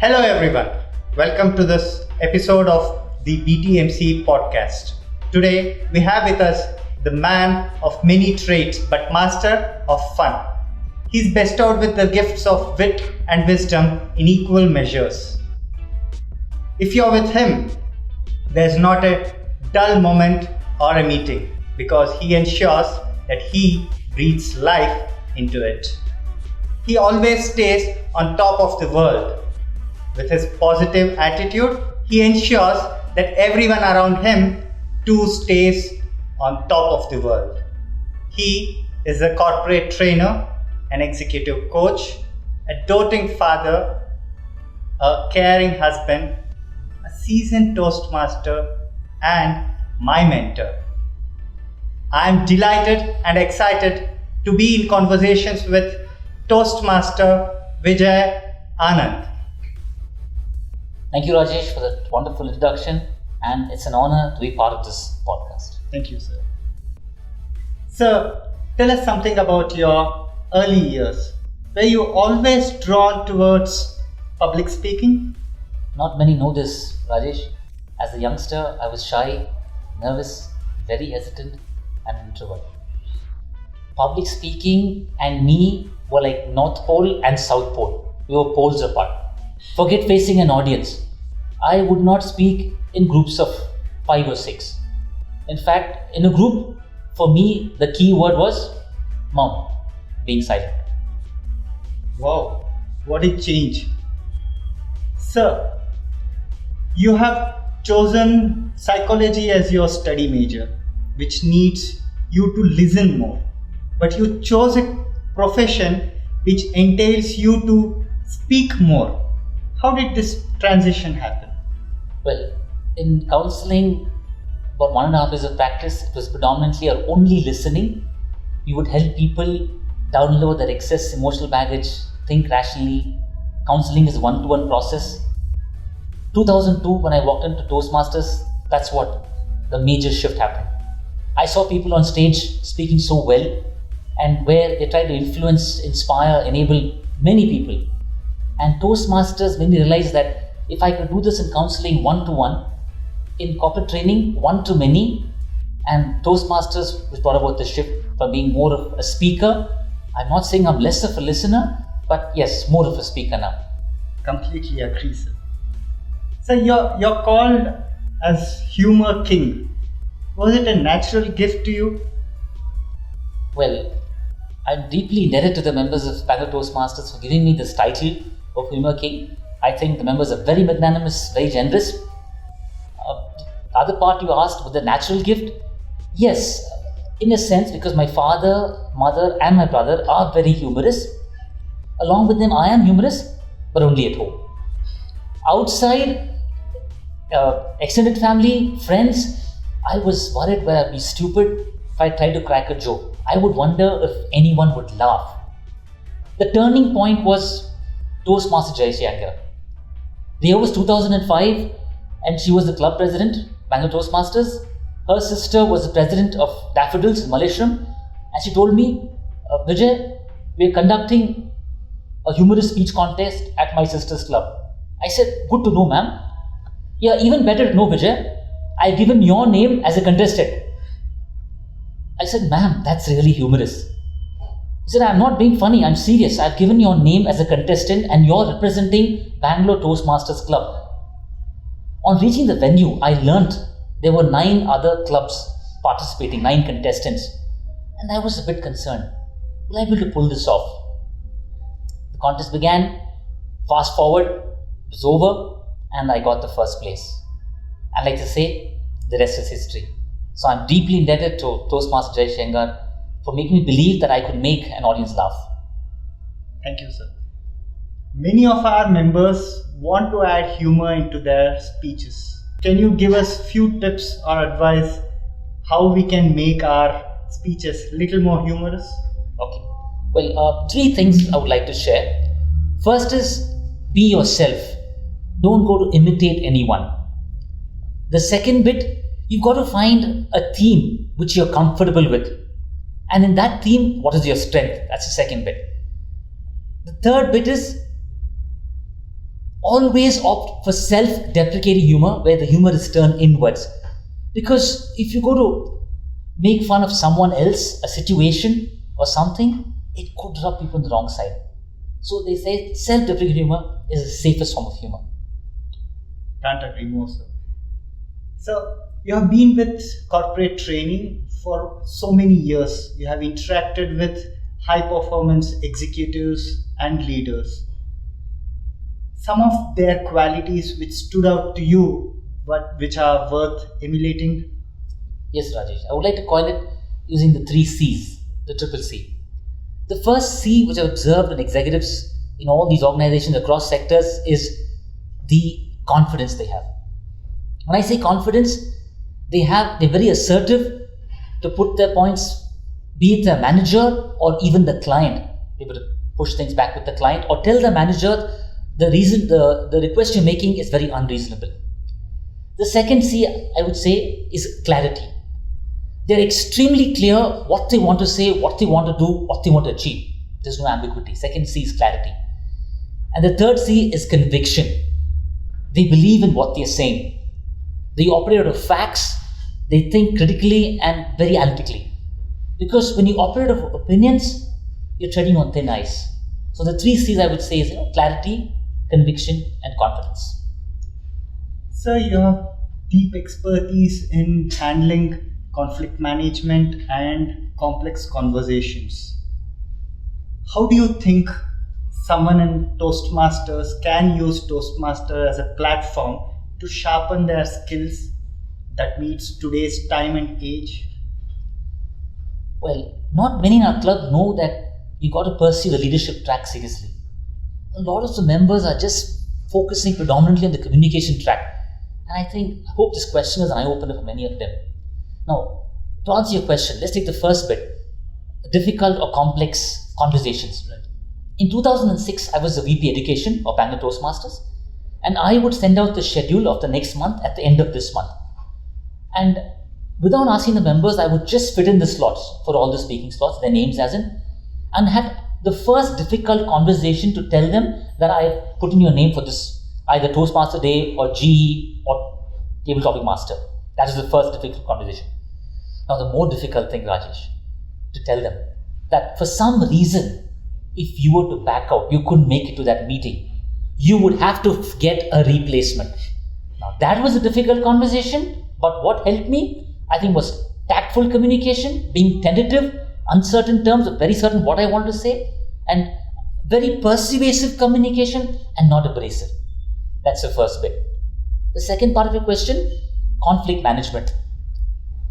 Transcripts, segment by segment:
Hello everyone, welcome to this episode of the BTMC Podcast. Today we have with us the man of many traits but master of fun. He's bestowed with the gifts of wit and wisdom in equal measures. If you're with him, there's not a dull moment or a meeting because he ensures that he breathes life into it. He always stays on top of the world. With his positive attitude, he ensures that everyone around him too stays on top of the world. He is a corporate trainer, an executive coach, a doting father, a caring husband, a seasoned Toastmaster, and my mentor. I am delighted and excited to be in conversations with Toastmaster Vijay Anand. Thank you, Rajesh, for that wonderful introduction, and it's an honor to be part of this podcast. Thank you, sir. Sir, tell us something about your early years. Were you always drawn towards public speaking? Not many know this, Rajesh. As a youngster, I was shy, nervous, very hesitant, and introvert. Public speaking and me were like North Pole and South Pole. We were poles apart. Forget facing an audience. I would not speak in groups of 5 or 6. In fact, in a group, for me, the key word was mum, being silent. Wow, what a change. Sir, you have chosen psychology as your study major, which needs you to listen more. But you chose a profession which entails you to speak more. How did this transition happen? Well, in counseling, about 1.5 years of practice, it was predominantly or only listening. We would help people download their excess emotional baggage, think rationally. Counseling is a one-to-one process. 2002, when I walked into Toastmasters, that's what the major shift happened. I saw people on stage speaking so well, and where they tried to influence, inspire, enable many people. And Toastmasters made me realize that if I could do this in counseling one-to-one, in corporate training one-to-many, and Toastmasters, which brought about the shift from being more of a speaker. I'm not saying I'm less of a listener, but yes, more of a speaker now. Completely agree, sir. So you're called as Humor King. Was it a natural gift to you? Well, I'm deeply indebted to the members of Bangalore Toastmasters for giving me this title of Humor King. I think the members are very magnanimous, very generous. The other part you asked, was the natural gift? Yes, in a sense, because my father, mother and my brother are very humorous. Along with them, I am humorous, but only at home. Outside, extended family, friends, I was worried whether I'd be stupid if I tried to crack a joke. I would wonder if anyone would laugh. The turning point was Toastmaster Jayashankar. The year was 2005 and she was the club president, Bangalore Toastmasters. Her sister was the president of Daffodils in Malleshwaram, and she told me, Vijay, we are conducting a humorous speech contest at my sister's club. I said, good to know, ma'am. Yeah, even better to know, Vijay. I've given your name as a contestant. I said, ma'am, that's really humorous. He said, I'm not being funny, I'm serious. I've given your name as a contestant and you're representing Bangalore Toastmasters Club. On reaching the venue, I learnt there were 9 other clubs participating, 9 contestants. And I was a bit concerned. Will I be able to pull this off? The contest began. Fast forward, it was over, and I got the first place. I like to say, the rest is history. So I'm deeply indebted to Toastmaster Jayashankar for making me believe that I could make an audience laugh. Thank you, sir. Many of our members want to add humor into their speeches. Can you give us few tips or advice how we can make our speeches a little more humorous? Okay. Well, 3 things I would like to share. First is be yourself. Don't go to imitate anyone. The second bit, you've got to find a theme which you're comfortable with. And in that theme, what is your strength? That's the second bit. The third bit is always opt for self-deprecating humor where the humor is turned inwards. Because if you go to make fun of someone else, a situation or something, it could rub people on the wrong side. So they say self-deprecating humor is the safest form of humor. Can't agree more, sir. So, you have been with corporate training for so many years. You have interacted with high performance executives and leaders. Some of their qualities which stood out to you, but which are worth emulating. Yes, Rajesh. I would like to coin it using the 3 C's, the triple C. The first C, which I've observed in executives in all these organizations across sectors, is the confidence they have. When I say confidence, they're very assertive to put their points, be it the manager or even the client. Able to push things back with the client or tell the manager the reason the request you're making is very unreasonable. The second C, I would say, is clarity. They're extremely clear what they want to say, what they want to do, what they want to achieve. There's no ambiguity. Second C is clarity. And the third C is conviction. They believe in what they're saying. They operate out of facts. They think critically and very analytically. Because when you operate out of opinions, you're treading on thin ice. So the 3 C's I would say is clarity, conviction, and confidence. Sir, you have deep expertise in handling conflict management and complex conversations. How do you think someone in Toastmasters can use Toastmaster as a platform to sharpen their skills that meets today's time and age? Well, not many in our club know that you got to pursue the leadership track seriously. A lot of the members are just focusing predominantly on the communication track. And I hope this question is an eye-opener for many of them. Now, to answer your question, let's take the first bit, difficult or complex conversations. Right? In 2006, I was the VP Education of Bangalore Toastmasters, and I would send out the schedule of the next month at the end of this month. And without asking the members, I would just fit in the slots for all the speaking slots, their names as in, and had the first difficult conversation to tell them that I put in your name for this, either Toastmaster Day or GE or Table Topic Master. That is the first difficult conversation. Now the more difficult thing, Rajesh, to tell them that for some reason, if you were to back out, you couldn't make it to that meeting, you would have to get a replacement. Now that was a difficult conversation, but what helped me, I think, was tactful communication, being tentative, uncertain terms, very certain what I want to say, and very persuasive communication and not abrasive. That's the first bit. The second part of your question, conflict management.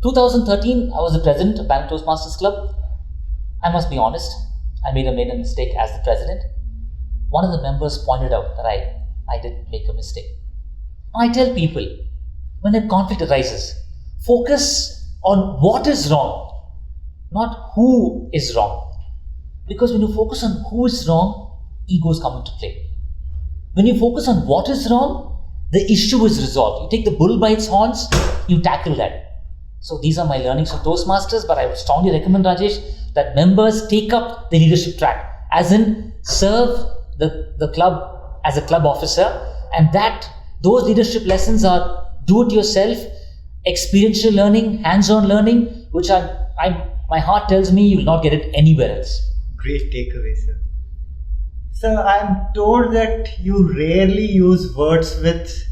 2013, I was the president of Bangalore Toastmasters Club. I must be honest, I made a mistake as the president. One of the members pointed out that I did make a mistake. I tell people, when a conflict arises, focus on what is wrong, not who is wrong. Because when you focus on who is wrong, egos come into play. When you focus on what is wrong, the issue is resolved. You take the bull by its horns, you tackle that. So these are my learnings from Toastmasters, but I would strongly recommend, Rajesh, that members take up the leadership track, as in serve the club as a club officer, and that those leadership lessons are do-it-yourself, experiential learning, hands-on learning, which my heart tells me you will not get it anywhere else. Great takeaway, sir. Sir, I'm told that you rarely use words with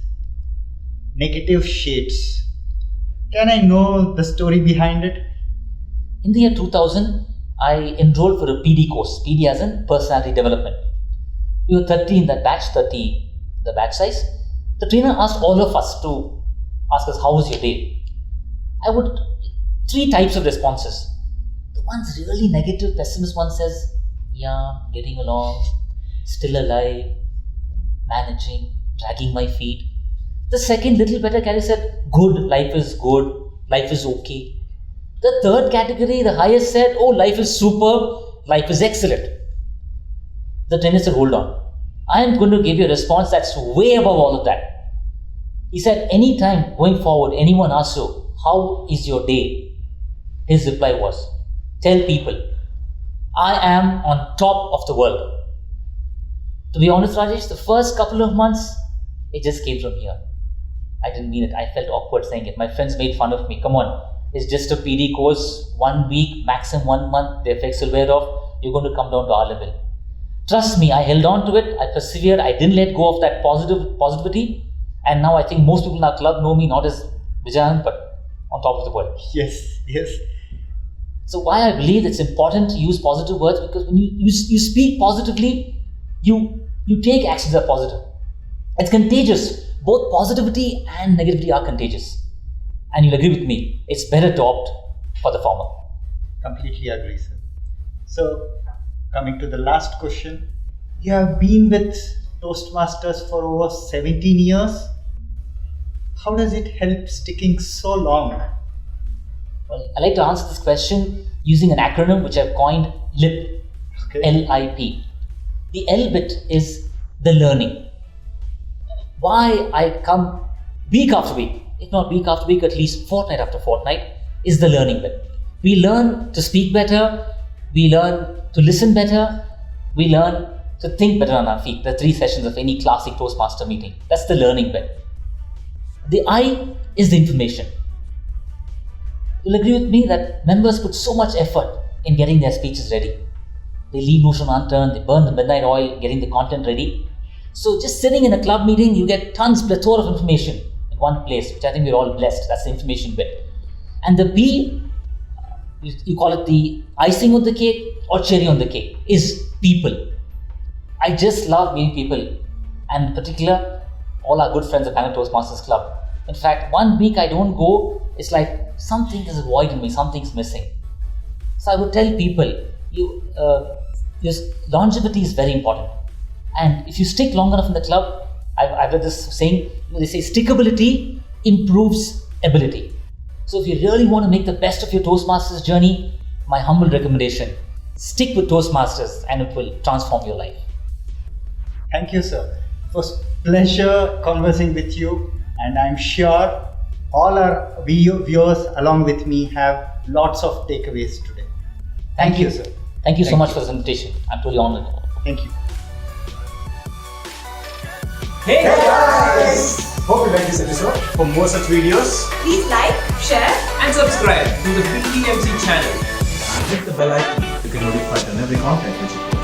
negative shades. Can I know the story behind it? In the year 2000, I enrolled for a PD course, PD as in personality development. We were 30 in that batch, 30 the batch size. The trainer asked all of us to ask us, how was your day? 3 types of responses. The one's really negative, pessimist one says, yeah, getting along, still alive, managing, dragging my feet. The second, little better category said, good, life is okay. The third category, the highest, said, oh, life is superb, life is excellent. The trainer said, hold on, I am going to give you a response that's way above all of that. He said, anytime going forward, anyone asks you, how is your day? His reply was, tell people, I am on top of the world. To be honest, Rajesh, the first couple of months, It just came from here. I didn't mean it. I felt awkward saying it. My friends made fun of me. Come on, it's just a PD course, 1 week, maximum 1 month. The effects will wear off. You're going to come down to our level. Trust me, I held on to it. I persevered. I didn't let go of that positivity. And now I think most people in our club know me not as Vijay Anand, but on top of the world. Yes. So why I believe it's important to use positive words, because when you speak positively, you take actions that are positive. It's contagious. Both positivity and negativity are contagious. And you'll agree with me, it's better to opt for the former. Completely agree, sir. So, coming to the last question. You have been with Toastmasters for over 17 years. How does it help sticking so long? Well, I like to answer this question using an acronym which I've coined LIP. Okay. L-I-P. The L bit is the learning. Why I come week after week, if not week after week, at least fortnight after fortnight, is the learning bit. We learn to speak better, we learn to listen better, we learn to think better on our feet. The 3 sessions of any classic Toastmaster meeting. That's the learning bit. The I is the information. You'll agree with me that members put so much effort in getting their speeches ready. They leave no stone unturned, they burn the midnight oil getting the content ready. So just sitting in a club meeting, you get plethora of information in one place, which I think we're all blessed. That's the information bit. And the P, you call it the icing on the cake or cherry on the cake, is people. I just love meeting people, and in particular, all our good friends at Bangalore Toastmasters Club. In fact, 1 week I don't go, it's like something is a void in me, something's missing. So I would tell people, your longevity is very important. And if you stick long enough in the club, I've read this saying, they say stickability improves ability. So if you really want to make the best of your Toastmasters journey, my humble recommendation, stick with Toastmasters and it will transform your life. Thank you, sir. It was pleasure conversing with you, and I'm sure all our viewers along with me have lots of takeaways today. Thank you, sir. Thank you so much for this invitation. I'm truly honored. Thank you. Hey guys! Hope you like this episode. For more such videos, Please like, share, and subscribe to the BTMC channel. And hit the bell icon to get notified on every content which we post.